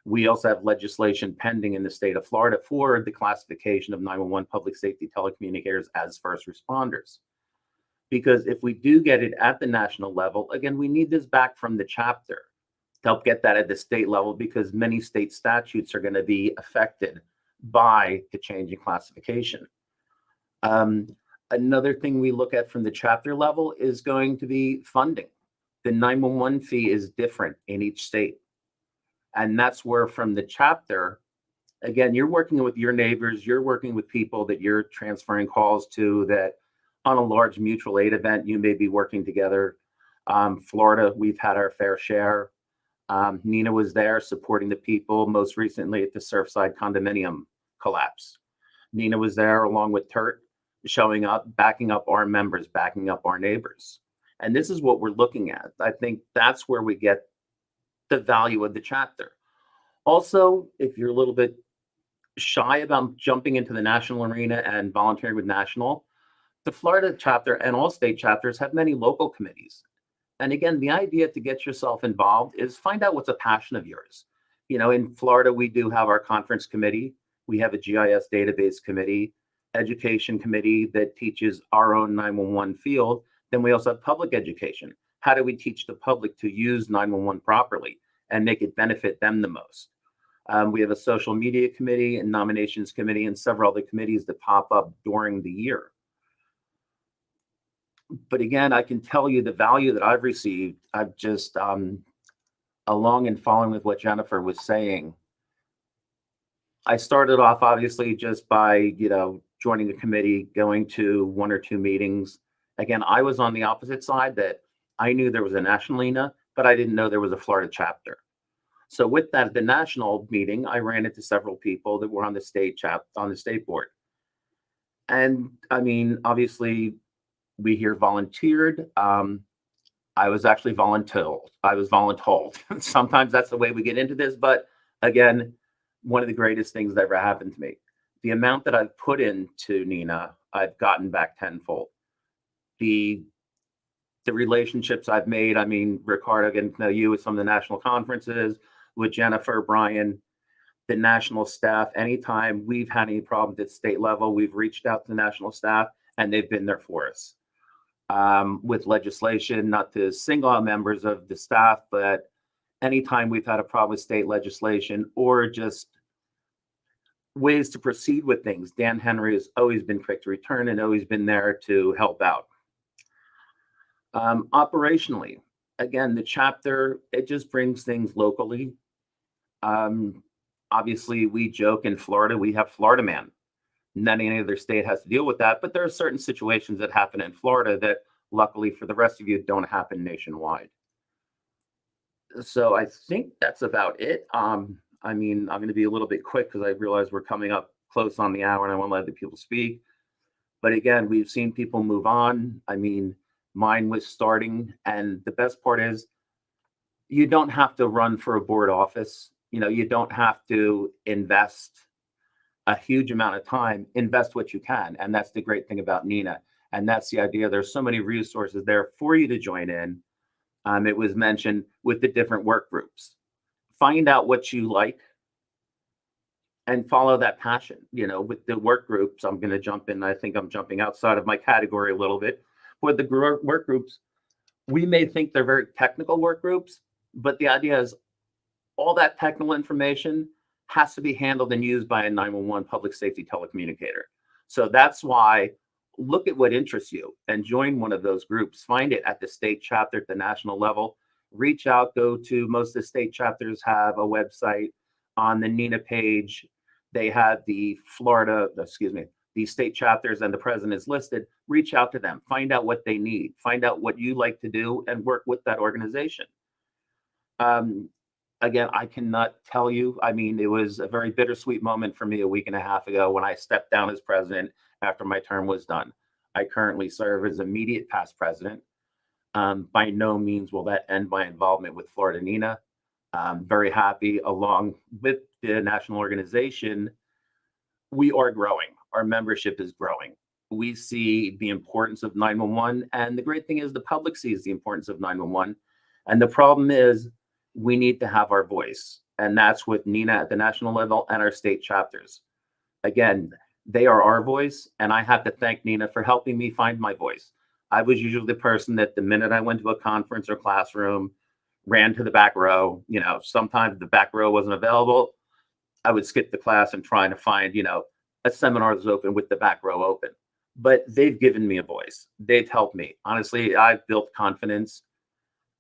We also have legislation pending in the state of Florida for the classification of 911 public safety telecommunicators as first responders. Because if we do get it at the national level, again, we need this back from the chapter to help get that at the state level, because many state statutes are going to be affected by the change in classification. Another thing we look at from the chapter level is going to be funding. The 911 fee is different in each state. And that's where from the chapter, again, you're working with your neighbors, you're working with people that you're transferring calls to, that on a large mutual aid event, you may be working together. Florida, we've had our fair share. NENA was there supporting the people most recently at the Surfside condominium collapse. NENA was there along with TERT, showing up, backing up our members, backing up our neighbors. And this is what we're looking at. I think that's where we get the value of the chapter. Also, if you're a little bit shy about jumping into the national arena and volunteering with national, the Florida chapter and all state chapters have many local committees. And again, the idea to get yourself involved is find out what's a passion of yours. In Florida, we do have our conference committee. We have a GIS database committee, education committee that teaches our own 911 field. Then we also have public education. How do we teach the public to use 911 properly and make it benefit them the most? We have a social media committee and nominations committee and several other committees that pop up during the year. But again, I can tell you the value that I've received. I've just, along and following with what Jennifer was saying, I started off obviously just by, joining a committee, going to one or two meetings. Again, I was on the opposite side, that I knew there was a national NENA, but I didn't know there was a Florida chapter. So with that, at the national meeting, I ran into several people that were on the state board. And I mean, obviously, we here volunteered. I was actually voluntold. Sometimes that's the way we get into this, but again, one of the greatest things that ever happened to me. The amount that I've put into NENA, I've gotten back tenfold. The relationships I've made, I mean, Ricardo, getting to know you at some of the national conferences, with Jennifer, Brian, the national staff. Anytime we've had any problems at state level, we've reached out to the national staff and they've been there for us. With legislation, not to single out members of the staff, but anytime we've had a problem with state legislation or just ways to proceed with things, Dan Henry has always been quick to return and always been there to help out. Operationally, again, the chapter, it just brings things locally. Obviously, we joke in Florida, we have Florida Man. Not any other state has to deal with that, but there are certain situations that happen in Florida that luckily for the rest of you don't happen nationwide. So I think that's about it. I mean, I'm going to be a little bit quick because I realize we're coming up close on the hour and I want to let the people speak. But again, we've seen people move on. I mean, mine was starting, and the best part is you don't have to run for a board office. You don't have to invest a huge amount of time. Invest what you can, and that's the great thing about NENA. And that's the idea. There's so many resources there for you to join in. It was mentioned with the different work groups. Find out what you like. and follow that passion. With the work groups, I'm going to jump in. I think I'm jumping outside of my category a little bit. With the work groups, we may think they're very technical work groups, but the idea is all that technical information has to be handled and used by a 911 public safety telecommunicator. So that's why look at what interests you and join one of those groups. Find it at the state chapter, at the national level. Reach out, go to most of the state chapters have a website. On the NENA page, they have the state chapters and the president is listed. Reach out to them, find out what they need, find out what you like to do, and work with that organization. Again, I cannot tell you. I mean, it was a very bittersweet moment for me a week and a half ago when I stepped down as president after my term was done. I currently serve as immediate past president. By no means will that end my involvement with Florida NENA. I'm very happy, along with the national organization, we are growing. Our membership is growing. We see the importance of 911. And the great thing is the public sees the importance of 911. And the problem is we need to have our voice. And that's with NENA at the national level and our state chapters. Again, they are our voice. And I have to thank NENA for helping me find my voice. I was usually the person that the minute I went to a conference or classroom, ran to the back row. Sometimes the back row wasn't available. I would skip the class and try to find, a seminar that's open with the back row open. But they've given me a voice. They've helped me. Honestly, I've built confidence.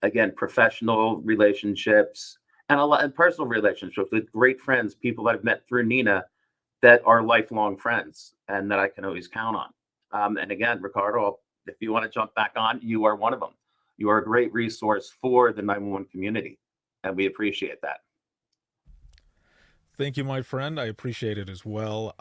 Again, professional relationships and a lot of personal relationships with great friends, people that I've met through NENA that are lifelong friends and that I can always count on. And again, Ricardo, if you want to jump back on, you are one of them. You are a great resource for the 911 community, and we appreciate that. Thank you, my friend. I appreciate it as well.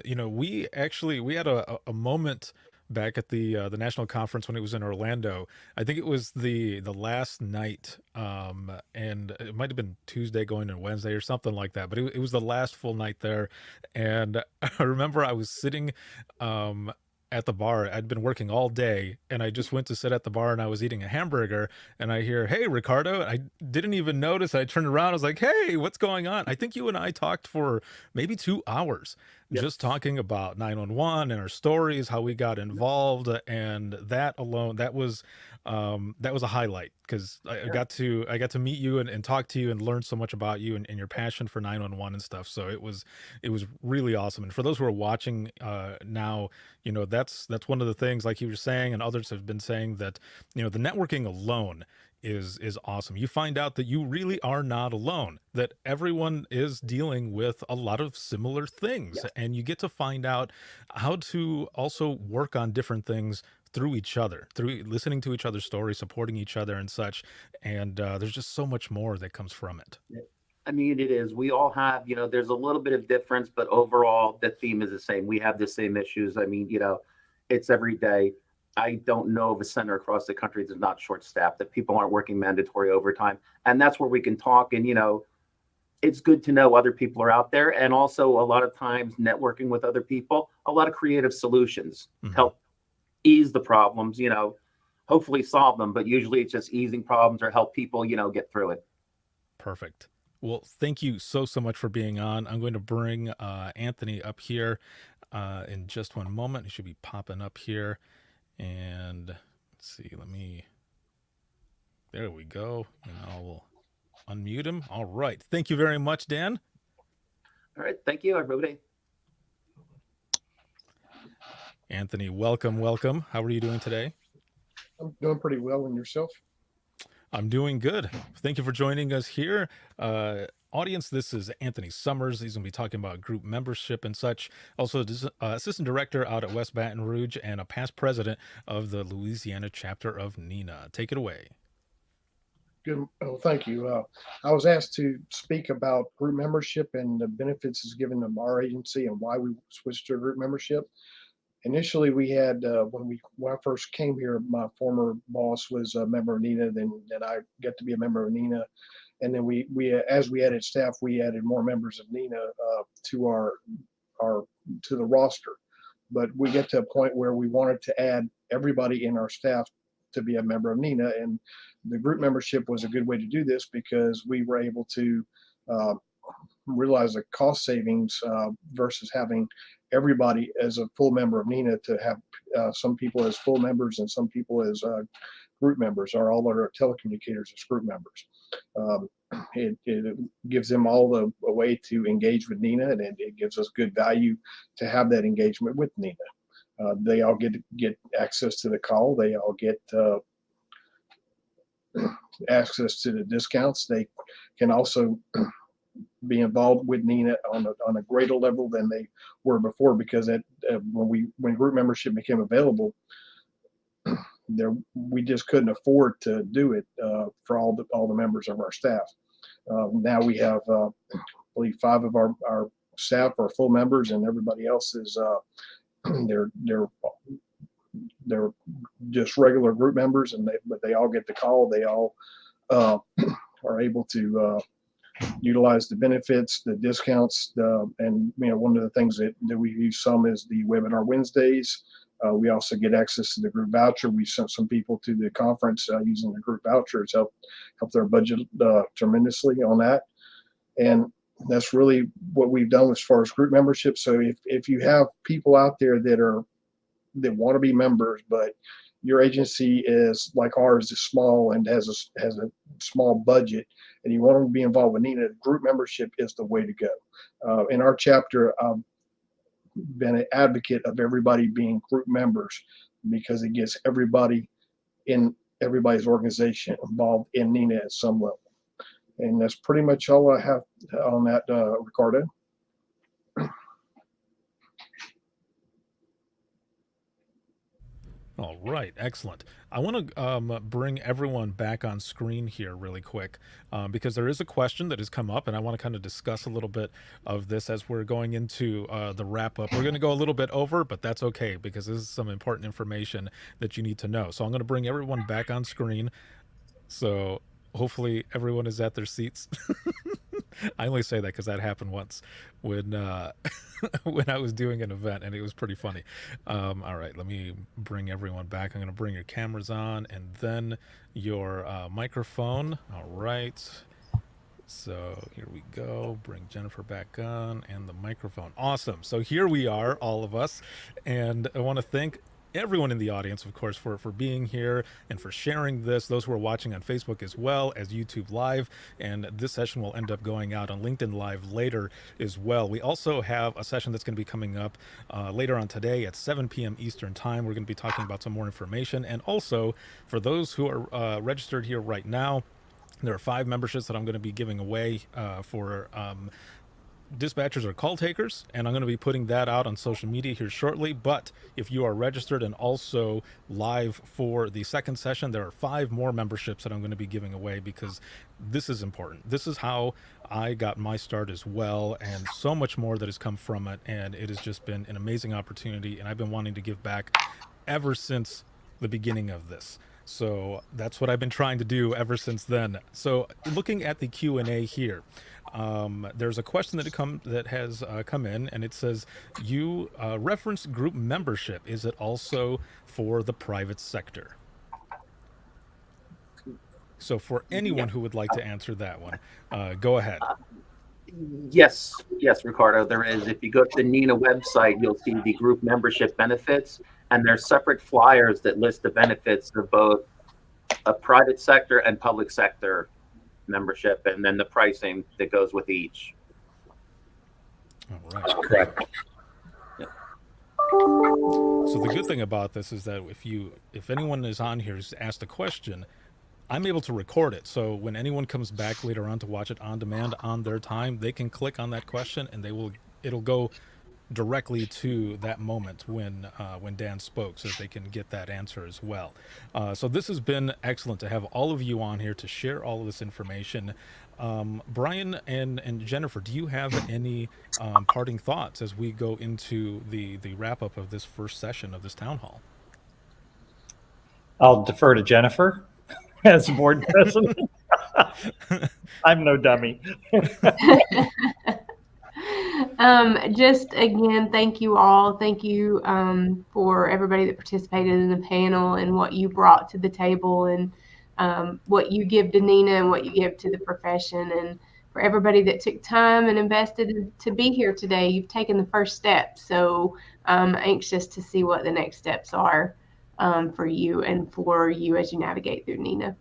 We had a moment back at the national conference when it was in Orlando. I think it was the last night, and it might have been Tuesday going to Wednesday or something like that. But it was the last full night there, and I remember I was sitting at the bar. I'd been working all day, and I just went to sit at the bar, and I was eating a hamburger, and I hear, "Hey, Ricardo." I didn't even notice. I turned around. I was like, "Hey, what's going on?" I think you and I talked for maybe 2 hours, just talking about 911 and our stories, how we got involved, and that alone, that was a highlight because I got to meet you and talk to you and learn so much about you and your passion for 911 and stuff. So it was really awesome. And for those who are watching now, that's one of the things, like you were saying, and others have been saying, that the networking alone is awesome. You find out that you really are not alone, that everyone is dealing with a lot of similar things, and you get to find out how to also work on different things through each other, through listening to each other's stories, supporting each other and such. And there's just so much more that comes from it. I mean, it is. We all have, there's a little bit of difference, but overall, the theme is the same. We have the same issues. I mean, it's every day. I don't know of a center across the country that's not short-staffed, that people aren't working mandatory overtime. And that's where we can talk. And, it's good to know other people are out there. And also a lot of times networking with other people, a lot of creative solutions help ease the problems, hopefully solve them. But usually it's just easing problems or help people, get through it. Perfect. Well, thank you so much for being on. I'm going to bring Anthony up here in just one moment. He should be popping up here. And let's see, there we go. And I will unmute him. All right. Thank you very much, Dan. All right. Thank you, everybody. Anthony, welcome. How are you doing today? I'm doing pretty well. And yourself? I'm doing good. Thank you for joining us here. Audience, this is Anthony Summers. He's going to be talking about group membership and such. Also, assistant director out at West Baton Rouge and a past president of the Louisiana chapter of NENA. Take it away. Good. Oh, thank you. I was asked to speak about group membership and the benefits it's given to our agency and why we switched to group membership. Initially, we had when I first came here, my former boss was a member of NENA. Then I got to be a member of NENA, and then we as we added staff, we added more members of NENA to to the roster. But we get to a point where we wanted to add everybody in our staff to be a member of NENA, and the group membership was a good way to do this because we were able to realized the cost savings versus having everybody as a full member of NENA, to have some people as full members and some people as group members, or all our telecommunicators as group members. It gives them all a way to engage with NENA, and it gives us good value to have that engagement with NENA. They all get access to the call. They all get access to the discounts. They can also be involved with NENA on a greater level than they were before, because when group membership became available, we just couldn't afford to do it for all the members of our staff. Now we have, I believe, 5 of our staff are full members, and everybody else is they're just regular group members, but they all get the call. They all are able to utilize the benefits, the discounts, and one of the things that we use some is the webinar Wednesdays. We also get access to the group voucher. We sent some people to the conference using the group voucher. It's helped their budget tremendously on that. And that's really what we've done as far as group membership. So if you have people out there that want to be members, but your agency is like ours, is small and has a small budget, and you want to be involved with NENA, group membership is the way to go. In our chapter, been an advocate of everybody being group members, because it gets everybody in everybody's organization involved in NENA at some level. And that's pretty much all I have on that, Ricardo. All right, excellent. I want to bring everyone back on screen here really quick, because there is a question that has come up, and I want to kind of discuss a little bit of this as we're going into the wrap up. We're going to go a little bit over, but that's okay, because this is some important information that you need to know. So I'm going to bring everyone back on screen. So hopefully everyone is at their seats. I only say that because that happened once when when I was doing an event, and it was pretty funny. All right, let me bring everyone back. I'm going to bring your cameras on and then your microphone. All right. So here we go. Bring Jennifer back on and the microphone. Awesome. So here we are, all of us. And I want to thank everyone in the audience, of course, for being here and for sharing this, those who are watching on Facebook as well as YouTube Live. And this session will end up going out on LinkedIn Live later as well. We also have a session that's going to be coming up later on today at 7 p.m. Eastern Time. We're going to be talking about some more information. And also, for those who are registered here right now, there are 5 memberships that I'm going to be giving away for dispatchers or call takers, and I'm going to be putting that out on social media here shortly. But if you are registered and also live for the second session, there are 5 more memberships that I'm going to be giving away, because this is important. This is how I got my start as well, and so much more that has come from it, and it has just been an amazing opportunity, and I've been wanting to give back ever since the beginning of this. So that's what I've been trying to do ever since then. So looking at the Q&A here, there's a question that has come in, and it says, you reference group membership. Is it also for the private sector? So for anyone who would like to answer that one, go ahead. Yes, Ricardo, there is. If you go to the NENA website, you'll see the group membership benefits, and there's separate flyers that list the benefits of both a private sector and public sector membership, and then the pricing that goes with each. All right. That's correct. Yeah. So the good thing about this is that if anyone is on here who's asked a question, I'm able to record it. So when anyone comes back later on to watch it on demand on their time, they can click on that question, and it'll go directly to that moment when Dan spoke, so that they can get that answer as well. So this has been excellent to have all of you on here to share all of this information. Brian and Jennifer, do you have any parting thoughts as we go into the wrap up of this first session of this town hall? I'll defer to Jennifer as board president. I'm no dummy. Just again, thank you all. Thank you for everybody that participated in the panel and what you brought to the table, and what you give to NENA and what you give to the profession. And for everybody that took time and invested to be here today. You've taken the first step. So I'm anxious to see what the next steps are for you and for you as you navigate through NENA.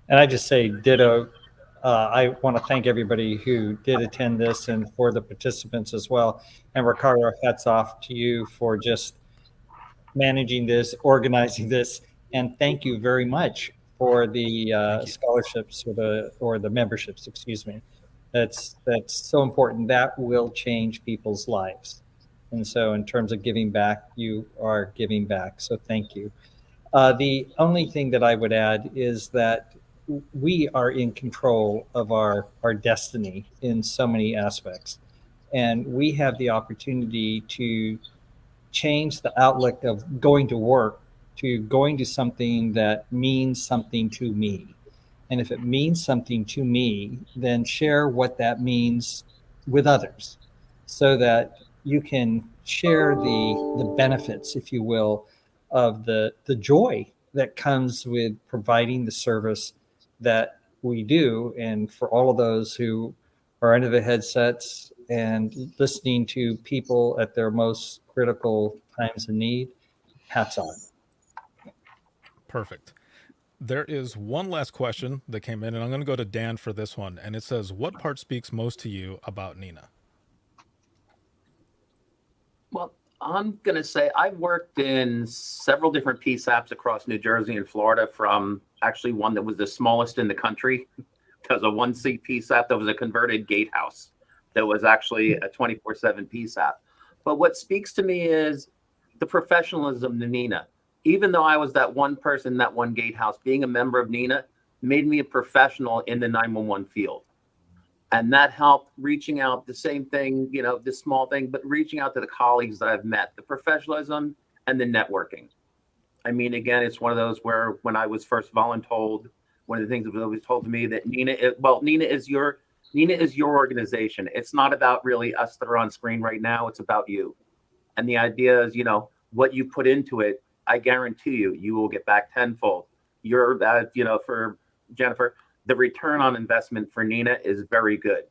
And I just say ditto. I want to thank everybody who did attend this and for the participants as well. And Ricardo, hats off to you for just managing this, organizing this, and thank you very much for the scholarships or the memberships. Excuse me. That's so important. That will change people's lives. And so, in terms of giving back, you are giving back. So, thank you. The only thing that I would add is that we are in control of our destiny in so many aspects. And we have the opportunity to change the outlook of going to work to going to something that means something to me. And if it means something to me, then share what that means with others so that you can share the benefits, if you will, of the joy that comes with providing the service that we do. And for all of those who are under the headsets and listening to people at their most critical times of need, hats on. Perfect. There is one last question that came in, and I'm going to go to Dan for this one. And it says, what part speaks most to you about NENA? Well, I'm going to say I've worked in several different PSAPs across New Jersey and Florida, from actually one that was the smallest in the country. Because a 1-seat PSAP that was a converted gatehouse that was actually a 24/7 PSAP. But what speaks to me is the professionalism of NENA. Even though I was that one person, that one gatehouse, being a member of NENA made me a professional in the 911 field. And that helped reaching out, the same thing, this small thing, but reaching out to the colleagues that I've met, the professionalism and the networking. I mean, again, it's one of those where when I was first voluntold, one of the things that was always told to me that NENA is your organization. It's not about really us that are on screen right now. It's about you. And the idea is, what you put into it, I guarantee you will get back tenfold. For Jennifer, the return on investment for NENA is very good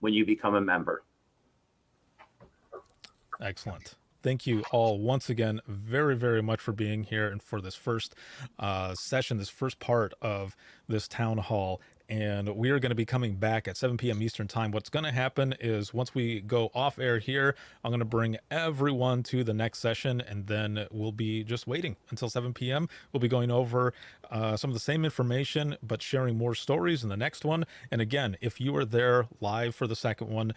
when you become a member. Excellent. Thank you all once again very, very much for being here and for this first session, this first part of this town hall. And we are going to be coming back at 7 p.m. Eastern time. What's going to happen is once we go off air here, I'm going to bring everyone to the next session, and then we'll be just waiting until 7 p.m. We'll be going over some of the same information, but sharing more stories in the next one. And again, if you are there live for the second one,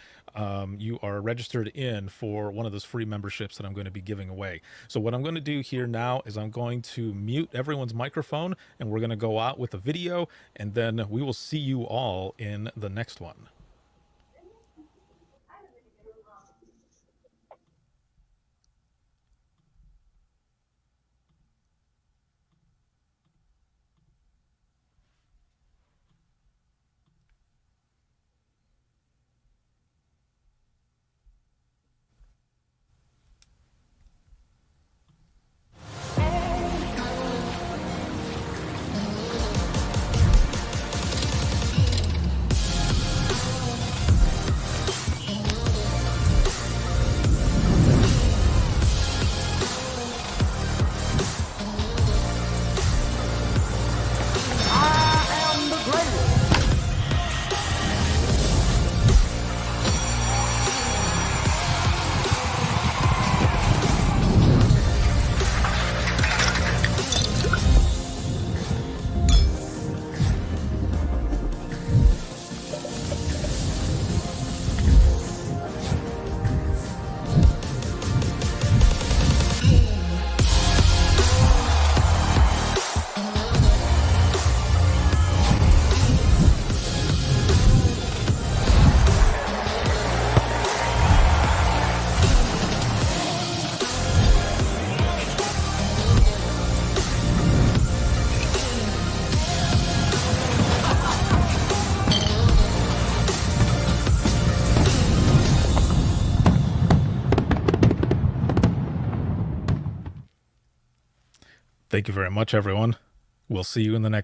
you are registered in for one of those free memberships that I'm going to be giving away. So what I'm going to do here now is I'm going to mute everyone's microphone, and we're going to go out with a video, and then we will see you all in the next one. Thank you very much, everyone. We'll see you in the next